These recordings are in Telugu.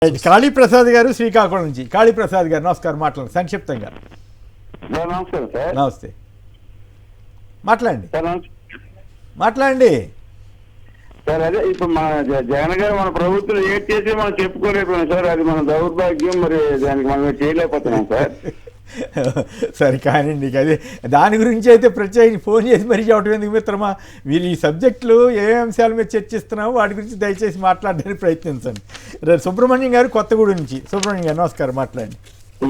కాళీప్రసాద్ గారు శ్రీకాకుళం నుంచి. కాళీప్రసాద్ గారు నమస్కారం, మాట్లాడండి సంక్షిప్తంగా. నమస్కారం సార్. నమస్తే, మాట్లాడండి. సార్ అదే ఇప్పుడు మన జగన్ గారు మన ప్రభుత్వం ఏది చేసి మనం చెప్పుకోలేకపోయినాం సార్. అది మన దౌర్భాగ్యం. మరి దానికి మనం చేయలేకపోతున్నాం సార్. సరే కానివ్వండి, అదే దాని గురించి అయితే ప్రత్యేకించి ఫోన్ చేసి మరీ చెప్పడం ఎందుకు మిత్రమా. వీళ్ళు ఈ సబ్జెక్టులు ఏ అంశాల మీద చర్చిస్తున్నామో వాటి గురించి దయచేసి మాట్లాడడానికి ప్రయత్నించండి. సుబ్రహ్మణ్యం గారు కొత్తగూడెం నుంచి. సుబ్రహ్మణ్యం గారు నమస్కారం, మాట్లాడండి.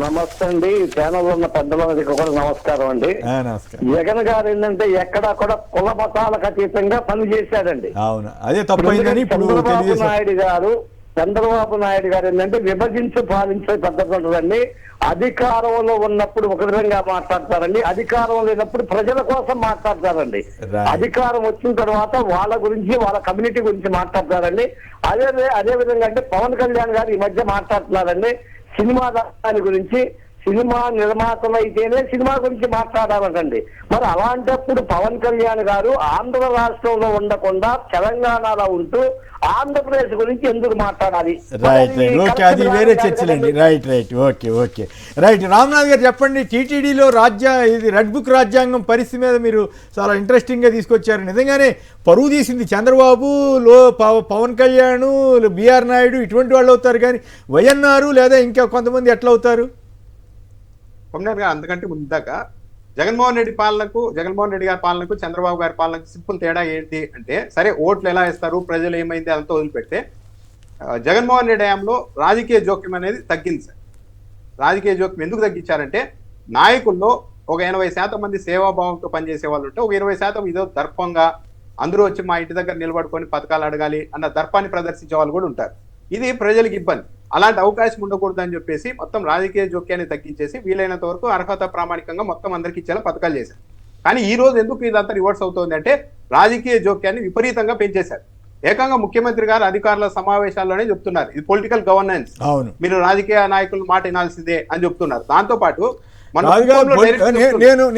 నమస్తే అండి. ఛానల్ ఉన్న పెద్దలకి కూడా నమస్కారం అండి. నమస్కారం. జగన్ గారు ఏంటంటే ఎక్కడా కూడా కుల మతాలకు అతీతంగా పనిచేశాడండి. అవును, అదే తప్పైందని ఇప్పుడు చంద్రబాబు నాయుడు గారు ఏంటంటే విభజించి పాలించే పద్ధతి ఉంటుందండి. అధికారంలో ఉన్నప్పుడు ఒక విధంగా మాట్లాడతారండి, అధికారం లేనప్పుడు ప్రజల కోసం మాట్లాడతారండి. అధికారం వచ్చిన తర్వాత వాళ్ళ గురించి, వాళ్ళ కమ్యూనిటీ గురించి మాట్లాడతారండి. అదే విధంగా అంటే పవన్ కళ్యాణ్ గారు ఈ మధ్య మాట్లాడుతున్నారండి సినిమా దాని గురించి. సినిమా నిర్మాతలు అయితేనే సినిమా గురించి మాట్లాడాలంటండి. మరి అలాంటప్పుడు పవన్ కళ్యాణ్ గారు ఆంధ్ర రాష్ట్రంలో ఉండకుండా తెలంగాణలో ఉంటూ ఆంధ్రప్రదేశ్ గురించి ఎందుకు మాట్లాడాలి? రైట్, ఓకే, అది వేరే చర్చలండి. రైట్. రామ్నాథ్ గారు చెప్పండి. టీటీడీలో ఇది రెడ్ బుక్ రాజ్యాంగం పరిస్థితి మీద మీరు చాలా ఇంట్రెస్టింగ్గా తీసుకొచ్చారు. నిజంగానే పరువు తీసింది చంద్రబాబు, పవన్ కళ్యాణ్, బిఆర్ నాయుడు ఇటువంటి వాళ్ళు అవుతారు, కానీ వైఎన్ఆర్ లేదా ఇంకా కొంతమంది ఎట్లా అవుతారు? అంతకంటే ముందాక జగన్మోహన్ రెడ్డి గారి పాలనకు చంద్రబాబు గారి పాలనకు సింపుల్ తేడా ఏంటి అంటే, సరే ఓట్లు ఎలా ఇస్తారు, ప్రజలు ఏమైంది అదంతా వదిలిపెడితే, జగన్మోహన్ రెడ్డి హయాంలో రాజకీయ జోక్యం అనేది తగ్గింది సార్. రాజకీయ జోక్యం ఎందుకు తగ్గించారంటే, నాయకుల్లో ఒక 80% మంది సేవాభావంతో పనిచేసే వాళ్ళు ఉంటే, ఒక 20% ఇదో దర్పంగా అందరూ వచ్చి మా ఇంటి దగ్గర నిలబడుకొని పథకాలు అడగాలి అన్న దర్పాన్ని ప్రదర్శించే వాళ్ళు కూడా ఉంటారు. ఇది ప్రజలకు ఇబ్బంది. అలాంటి అవకాశం ఉండకూడదు అని చెప్పేసి మొత్తం రాజకీయ జోక్యాన్ని తగ్గించేసి వీలైనంత వరకు అర్హత ప్రామాణికంగా మొత్తం అందరికి ఇచ్చేలా పథకాలు చేశారు. కానీ ఈ రోజు ఎందుకు ఇదంతా రివర్స్ అవుతుంది అంటే, రాజకీయ జోక్యాన్ని విపరీతంగా పెంచేశారు. ఏకంగా ముఖ్యమంత్రి గారు అధికారుల సమావేశాల్లోనే చెప్తున్నారు, ఇది పొలిటికల్ గవర్నెన్స్, మీరు రాజకీయ నాయకుల మాట వినాల్సిందే అని చెప్తున్నారు. దాంతో పాటు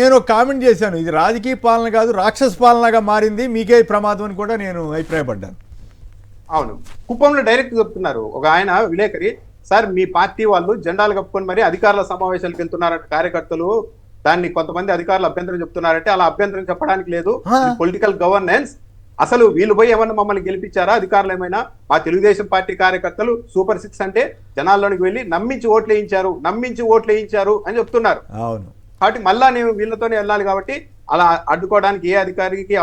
నేను కామెంట్ చేశాను, ఇది రాజకీయ పాలన కాదు రాక్షస పాలనగా మారింది, మీకే ప్రమాదం అని కూడా నేను అభిప్రాయపడ్డాను. అవును, కుప్పంలో డైరెక్ట్ చెప్తున్నారు ఒక ఆయన విలేకరి, సార్ మీ పార్టీ వాళ్ళు జెండాలు కప్పుకొని మరి అధికారుల సమావేశాలకు వెళ్తున్నారంటే కార్యకర్తలు, దాన్ని కొంతమంది అధికారులు అభ్యంతరం చెప్తున్నారంటే, అలా అభ్యంతరం చెప్పడానికి లేదు, పొలిటికల్ గవర్నెన్స్. అసలు వీళ్ళు పోయి ఏమన్నా మమ్మల్ని గెలిపించారా అధికారులు? ఏమైనా మా తెలుగుదేశం పార్టీ కార్యకర్తలు సూపర్ 6 అంటే జనాల్లోనికి వెళ్ళి నమ్మించి ఓట్లు వేయించారు అని చెప్తున్నారు. అవును, కాబట్టి మళ్ళా నేను వీళ్ళతోనే వెళ్ళాలి, కాబట్టి అలా అడ్డుకోవడానికి ఏ అధికారికి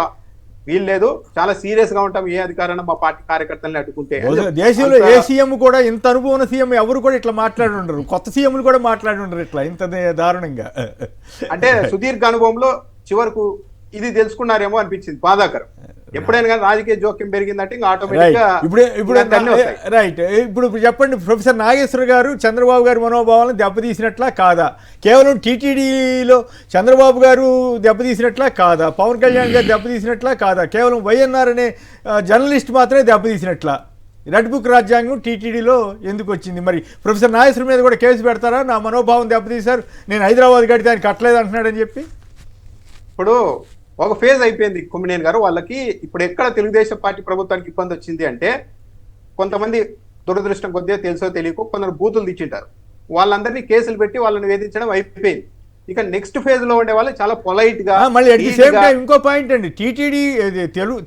వీలు లేదు, చాలా సీరియస్ గా ఉంటాం ఏ అధికారైనా మా పార్టీ కార్యకర్తల్ని అడ్డుకుంటే. దేశంలో ఏ సీఎం కూడా ఇంత అనుభవం సీఎం ఎవరు కూడా ఇట్లా మాట్లాడి ఉండరు, కొత్త సీఎంలు కూడా మాట్లాడి ఉండరు ఇట్లా ఇంత దారుణంగా. అంటే సుదీర్ఘ అనుభవంలో చివరకు ఇది తెలుసుకున్నారేమో అనిపించింది, బాధాకరం. ఎప్పుడైనా కానీ రాజకీయ జోక్యం పెరిగిందంటే ఇంకా ఆటోమేటిక్ గా ఇప్పుడు చెప్పండి, ప్రొఫెసర్ నాగేశ్వర గారు చంద్రబాబు గారి మనోభావాలను దెబ్బతీసినట్లా కాదా? కేవలం టీటీడీలో చంద్రబాబు గారు దెబ్బతీసినట్లా కాదా? పవన్ కళ్యాణ్ గారు దెబ్బతీసినట్లా కాదా? కేవలం వైఎన్ఆర్ అనే జర్నలిస్ట్ మాత్రమే దెబ్బతీసినట్లా? రెడ్ బుక్ రాజ్యాంగం టీటీడీలో ఎందుకు వచ్చింది? మరి ప్రొఫెసర్ నాగేశ్వర మీద కూడా కేసు పెడతారా, నా మనోభావం దెబ్బతీశారు, నేను హైదరాబాద్ గడితే ఆయన కట్టలేదు అంటున్నాడని చెప్పి? ఇప్పుడు ఒక ఫేజ్ అయిపోయింది కొమ్మినేని గారు వాళ్ళకి. ఇప్పుడు ఎక్కడ తెలుగుదేశం పార్టీ ప్రభుత్వానికి ఇబ్బంది వచ్చింది అంటే, కొంతమంది దురదృష్టం కొద్దిగా తెలుసో తెలియకో కొందరు బూతులు తెచ్చింటారు, వాళ్ళందరినీ కేసులు పెట్టి వాళ్ళని వేధించడం అయిపోయింది. ఇక నెక్స్ట్ ఫేజ్ లో ఉండే వాళ్ళు చాలా పొలైట్ గా. మళ్ళీ అట్ ది సేమ్ టైం ఇంకో పాయింట్ అండి, టీటీడీ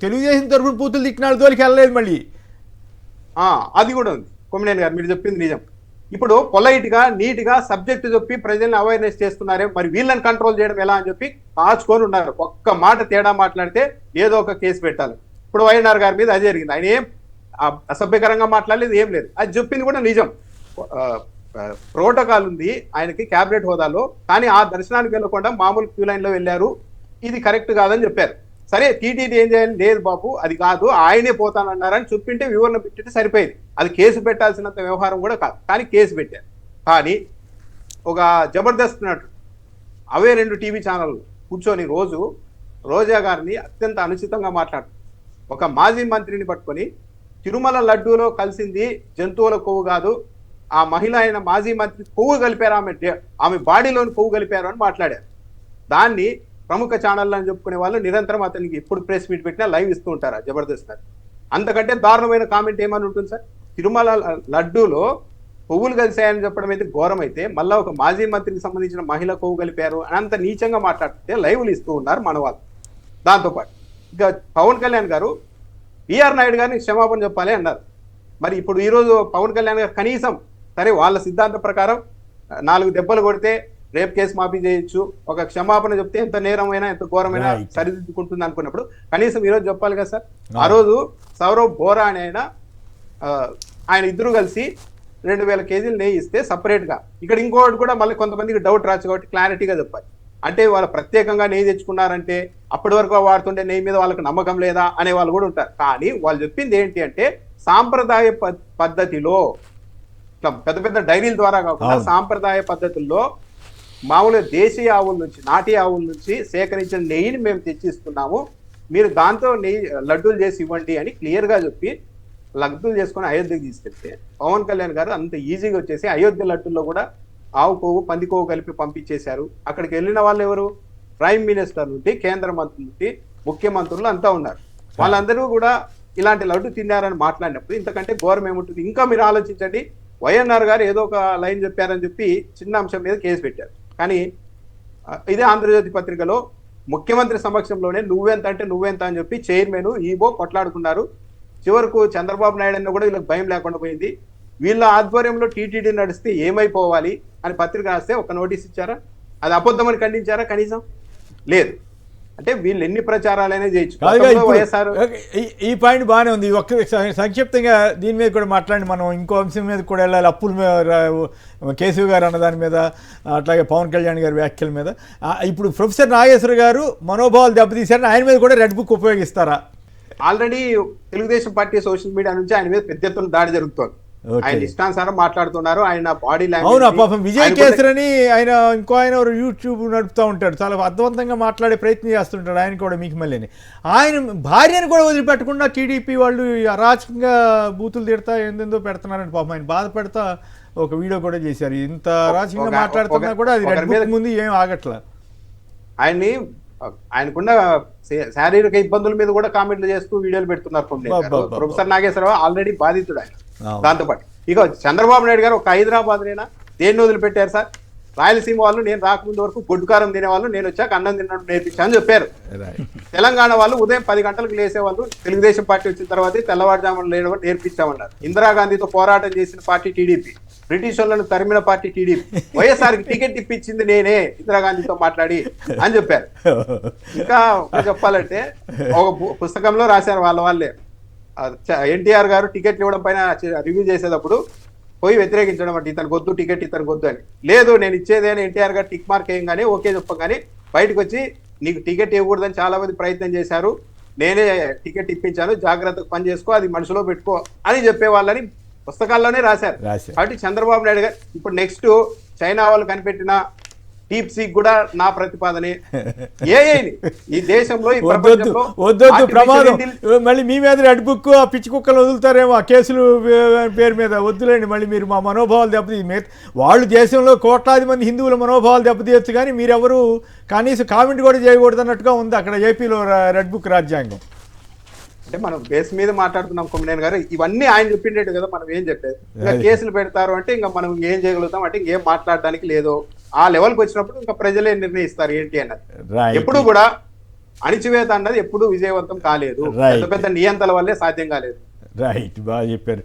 తెలుగుదేశం తరఫున బూతులు తిట్టిన తోలికి వెళ్ళలేదు మళ్ళీ. అది కూడా ఉంది కొమ్మినేని గారు, మీరు చెప్పింది నిజం. ఇప్పుడు పొలైట్ గా నీట్ గా సబ్జెక్ట్ చెప్పి ప్రజల్ని అవేర్నెస్ చేస్తున్నారే, మరి వీళ్ళని కంట్రోల్ చేయడం ఎలా అని చెప్పి కాచుకొని ఉన్నారు. ఒక్క మాట తేడా మాట్లాడితే ఏదో ఒక కేసు పెట్టాలి. ఇప్పుడు వైఎన్ఆర్ గారి మీద అది జరిగింది, ఆయన ఏం అసభ్యకరంగా మాట్లాడలేదు, ఏం లేదు, అది చెప్పింది కూడా నిజం. ప్రోటోకాల్ ఉంది ఆయనకి క్యాబినెట్ హోదాలో, కానీ ఆ దర్శనానికి వెళ్ళకుండా మామూలు క్యూ లైన్ లో వెళ్ళారు, ఇది కరెక్ట్ కాదని చెప్పారు. సరే టీటీడీ ఏం చేయాలి, లేదు బాబు అది కాదు ఆయనే పోతానన్నారని చెప్పింటే వివరణ పెట్టితే సరిపోయింది. అది కేసు పెట్టాల్సినంత వ్యవహారం కూడా కాదు, కానీ కేసు పెట్టారు. కానీ ఒక జబర్దస్త్ నటు అవే 2 టీవీ ఛానళ్ళు కూర్చొని రోజు రోజా గారిని అత్యంత అనుచితంగా మాట్లాడుతారు. ఒక మాజీ మంత్రిని పట్టుకొని తిరుమల లడ్డూలో కలిసింది జంతువుల కొవ్వు కాదు, ఆ మహిళ అయిన మాజీ మంత్రి కొవ్వు కలిపారు, ఆమె బాడీలోని కొవ్వు కలిపారు అని మాట్లాడారు. దాన్ని ప్రముఖ ఛానళ్ళు అని చెప్పుకునే వాళ్ళు నిరంతరం అతనికి ఎప్పుడు ప్రెస్ మీట్ పెట్టినా లైవ్ ఇస్తూ ఉంటారు జబర్దస్త్. అంతకంటే దారుణమైన కామెంట్ ఏమని ఉంటుంది సార్? తిరుమల లడ్డూలో కొవ్వులు కలిసాయని చెప్పడం అయితే ఘోరం అయితే, మళ్ళీ ఒక మాజీ మంత్రికి సంబంధించిన మహిళ కొవ్వు కలిపారు అని అంత నీచంగా మాట్లాడితే లైవ్లు ఇస్తూ ఉన్నారు మన వాళ్ళు. దాంతోపాటు ఇక పవన్ కళ్యాణ్ గారు బిఆర్ నాయుడు గారిని క్షమాపణ చెప్పాలి అన్నారు. మరి ఇప్పుడు ఈరోజు పవన్ కళ్యాణ్ గారు కనీసం సరే వాళ్ళ సిద్ధాంత ప్రకారం 4 దెబ్బలు కొడితే రేప్ కేసు మాఫీ చేయొచ్చు, ఒక క్షమాపణ చెప్తే ఎంత నేరమైనా ఎంత ఘోరమైనా సరిదిద్దుకుంటుంది అనుకున్నప్పుడు కనీసం ఈరోజు చెప్పాలి కదా సార్. ఆ రోజు సౌరవ్ బోరా అని ఆయన ఇద్దరు కలిసి 2000 కేజీలు నెయ్యి ఇస్తే సపరేట్ గా, ఇక్కడ ఇంకోటి కూడా మళ్ళీ కొంతమందికి డౌట్ రాచ్చు కాబట్టి క్లారిటీగా చెప్పాలి. అంటే వాళ్ళు ప్రత్యేకంగా నెయ్యి తెచ్చుకున్నారంటే అప్పటి వరకు వాడుతుంటే నెయ్యి మీద వాళ్ళకి నమ్మకం లేదా అనే వాళ్ళు కూడా ఉంటారు. కానీ వాళ్ళు చెప్పింది ఏంటి అంటే సాంప్రదాయ పద్ధతిలో, పెద్ద పెద్ద డైరీల ద్వారా కాకుండా సాంప్రదాయ పద్ధతుల్లో మామూలుగా దేశీయ ఆవుల నుంచి, నాటి ఆవుల నుంచి సేకరించిన నెయ్యిని మేము తెచ్చిస్తున్నాము, మీరు దాంతో నెయ్యి లడ్డూలు చేసి ఇవ్వండి అని క్లియర్ గా చెప్పి లడ్డూలు చేసుకొని అయోధ్యకి తీసుకెళ్తే పవన్ కళ్యాణ్ గారు అంత ఈజీగా వచ్చేసి అయోధ్య లడ్డూల్లో కూడా ఆవు కొవ్వు పంది కొవ్వు కలిపి పంపించేశారు. అక్కడికి వెళ్ళిన వాళ్ళు ఎవరు? ప్రైమ్ మినిస్టర్ నుండి కేంద్ర మంత్రుల నుండి ముఖ్యమంత్రులు అంతా ఉన్నారు. వాళ్ళందరూ కూడా ఇలాంటి లడ్డు తిన్నారని మాట్లాడినప్పుడు ఇంతకంటే ఘోరం ఏముంటుంది? ఇంకా మీరు ఆలోచించండి, వైఎన్ఆర్ గారు ఏదో ఒక లైన్ చెప్పారని చెప్పి చిన్న అంశం మీద కేసు పెట్టారు. కానీ ఇదే ఆంధ్రజ్యోతి పత్రికలో ముఖ్యమంత్రి సమక్షంలోనే నువ్వెంత అంటే నువ్వెంత అని చెప్పి చైర్మన్ ఈబో కొట్లాడుకున్నారు. చివరకు చంద్రబాబు నాయుడు అన్న కూడా వీళ్ళకి భయం లేకుండా పోయింది. వీళ్ళ ఆధ్వర్యంలో టీటీడీ నడిస్తే ఏమైపోవాలి అని పత్రిక రాస్తే ఒక నోటీస్ ఇచ్చారా? అది అబద్ధమని ఖండించారా? కనీసం లేదు. అంటే వీళ్ళు ఎన్ని ప్రచారాలైనా చేయొచ్చు. వైఎస్ఆర్ ఈ పాయింట్ బాగానే ఉంది. ఒక్క సంక్షిప్తంగా దీని మీద కూడా మాట్లాడి మనం ఇంకో అంశం మీద కూడా వెళ్ళాలి. అప్పుల మీద కేశవ్ గారు అన్న దాని మీద, అట్లాగే పవన్ కళ్యాణ్ గారి వ్యాఖ్యల మీద. ఇప్పుడు ప్రొఫెసర్ నాగేశ్వర గారు మనోభావాలు దెబ్బతీశారని ఆయన మీద కూడా రెడ్ బుక్ ఉపయోగిస్తారా? Already Telugu Desam party social media నుంచి ఆయన మీద పెద్ద ఎత్తున దాడి జరుగుతోంది. ఆయన ఇష్టానుసారం మాట్లాడుతున్నారు. ఆయన బాడీ లాంగ్వేజ్, అవునా పాపం విజయ్ కేసరని ఆయన ఇంకో ఆయన యూట్యూబ్ నడుపుతూ ఉంటాడు, చాలా అర్థవంతంగా మాట్లాడే ప్రయత్నం చేస్తుంటాడు. ఆయన కూడా మీకు మళ్ళీ ఆయన భార్యను కూడా వదిలిపెట్టకుండా టీడీపీ వాళ్ళు అరాచకంగా బూతులు తిడతా ఏందో పెడుతున్నారని పాపం ఆయన బాధపడతా ఒక వీడియో కూడా చేశారు. ఇంత అరాచకంగా మాట్లాడుతున్నా కూడా అది రెడ్ బుక్ ముందు ఏం ఆగట్లా. ఆయనకున్న శారీరక ఇబ్బందుల మీద కూడా కామెంట్లు చేస్తూ వీడియోలు పెడుతున్నారు. ప్రొఫెసర్ నాగేశ్వరరావు ఆల్రెడీ బాధితుడు ఆయన. దాంతోపాటు ఇక చంద్రబాబు నాయుడు గారు ఒక హైదరాబాద్ అయినా దేన్ని వదిలిపెట్టారు సార్? రాయలసీమ వాళ్ళు నేను రాకముందు వరకు గొడ్డుకారం తినేవాళ్ళు, నేను వచ్చాక అన్నం తినడం నేర్పించాను చెప్పారు. తెలంగాణ వాళ్ళు ఉదయం 10 గంటలకు లేసేవాళ్ళు, తెలుగుదేశం పార్టీ వచ్చిన తర్వాత తెల్లవారుజామున లేవడం నేర్పించామన్నారు. ఇందిరాగాంధీతో పోరాటం చేసిన పార్టీ టీడీపీ, బ్రిటిష్ వాళ్ళను తరిమిన పార్టీ టీడీపీ, వైఎస్ఆర్కి టికెట్ ఇప్పించింది నేనే ఇందిరాగాంధీతో మాట్లాడి అని చెప్పారు. ఇంకా చెప్పాలంటే ఒక పుస్తకంలో రాశారు వాళ్ళే, ఎన్టీఆర్ గారు టికెట్ ఇవ్వడం పైన రివ్యూ చేసేటప్పుడు పోయి వ్యతిరేకించడం అంటే ఇతను గొద్దు టికెట్ ఇతను గొద్దు అని. లేదు నేను ఇచ్చేదే అని ఎన్టీఆర్ గారు టిక్ మార్క్ వేయంగానే ఓకే చెప్పగానే బయటకు వచ్చి నీకు టికెట్ ఇవ్వకూడదని చాలా మంది ప్రయత్నం చేశారు, నేనే టికెట్ ఇప్పించాను, జాగ్రత్తగా పని చేసుకో, అది మనసులో పెట్టుకో అని చెప్పే వాళ్ళని పుస్తకాల్లోనే రాశారు. కాబట్టి చంద్రబాబు నాయుడు గారు ఇప్పుడు నెక్స్ట్ చైనా వాళ్ళు కనిపెట్టిన డీప్ సీక్ కూడా నా ప్రతిపాదనే. ఈ దేశంలో వద్దొద్దు ప్రమాదం, మళ్ళీ మీ మీద రెడ్ బుక్ ఆ పిచ్చి కుక్కలు వదులుతారేమో ఆ కేసులు పేరు మీద. వద్దులేండి, మళ్ళీ మీరు మా మనోభావాలు దెబ్బతీ, వాళ్ళు దేశంలో కోట్లాది మంది హిందువుల మనోభావాలు దెబ్బతీయచ్చు, కానీ మీరెవరు కనీసం కామెంట్ కూడా చేయకూడదు అన్నట్టుగా ఉంది అక్కడ ఏపీలో రెడ్ బుక్ రాజ్యాంగం. అంటే మనం బేస్ మీద మాట్లాడుతున్నాం కొమ్మినేని గారు, ఇవన్నీ ఆయన చెప్పిండేటు కదా, మనం ఏం చెప్పేది. ఇంకా కేసులు పెడతారు అంటే ఇంకా మనం ఏం చేయగలుగుతాం అంటే ఇంకేం మాట్లాడడానికి లేదు. ఆ లెవెల్కి వచ్చినప్పుడు ఇంకా ప్రజలే నిర్ణయిస్తారు ఏంటి అన్నది. ఎప్పుడు కూడా అణిచివేత అన్నది ఎప్పుడు విజయవంతం కాలేదు, పెద్ద పెద్ద నియంత్రణ వల్లే సాధ్యం కాలేదు. రైట్, బాగా చెప్పారు.